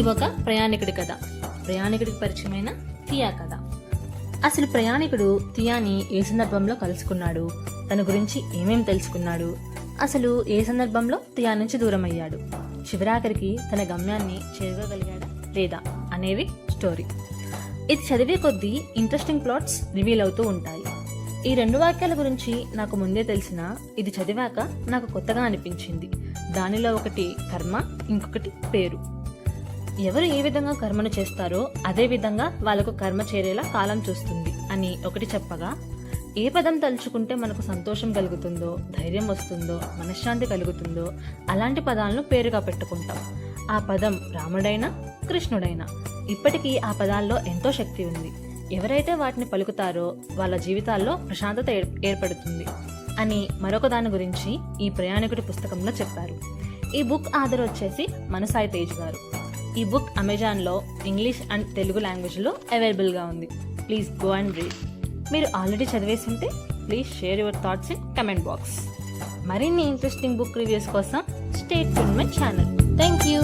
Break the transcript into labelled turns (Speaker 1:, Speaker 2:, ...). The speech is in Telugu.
Speaker 1: ఇది ఒక ప్రయాణికుడి కథ. ప్రయాణికుడికి పరిచయమైన తియా కథ. అసలు ప్రయాణికుడు తియాని ఏ సందర్భంలో కలుసుకున్నాడు, తన గురించి ఏమేం తెలుసుకున్నాడు, అసలు ఏ సందర్భంలో తియా నుంచి దూరం అయ్యాడు, చివరాఖరికి తన గమ్యాన్ని చేరుకోగలిగాడా లేదా అనేవి స్టోరీ. ఇది చదివే కొద్దీ ఇంట్రెస్టింగ్ ప్లాట్స్ రివీల్ అవుతూ ఉంటాయి. ఈ 2 వాక్యాల గురించి నాకు ముందే తెలిసినా ఇది చదివాక నాకు కొత్తగా అనిపించింది. దానిలో ఒకటి కర్మ, ఇంకొకటి పేరు. ఎవరు ఏ విధంగా కర్మను చేస్తారో అదే విధంగా వాళ్ళకు కర్మ చేరేలా కాలం చూస్తుంది అని ఒకటి చెప్పగా, ఏ పదం తలుచుకుంటే మనకు సంతోషం కలుగుతుందో, ధైర్యం వస్తుందో, మనశ్శాంతి కలుగుతుందో అలాంటి పదాలను పేరుగా పెట్టుకుంటాం. ఆ పదం రాముడైనా కృష్ణుడైనా ఇప్పటికీ ఆ పదాల్లో ఎంతో శక్తి ఉంది. ఎవరైతే వాటిని పలుకుతారో వాళ్ళ జీవితాల్లో ప్రశాంతత ఏర్పడుతుంది అని మరొక దాని గురించి ఈ ప్రయాణికుడి పుస్తకంలో చెప్పారు. ఈ బుక్ ఆథర్ వచ్చేసి మన సాయి తేజ్ గారు. ఈ బుక్ అమెజాన్లో ఇంగ్లీష్ అండ్ తెలుగు లాంగ్వేజ్లో అవైలబుల్గా ఉంది. Please go and read. మీరు ఆల్రెడీ చదివేసి ఉంటే please share your thoughts in comment box. మరిన్ని ఇంట్రెస్టింగ్ బుక్ రివ్యూస్ కోసం stay tuned my channel. Thank you.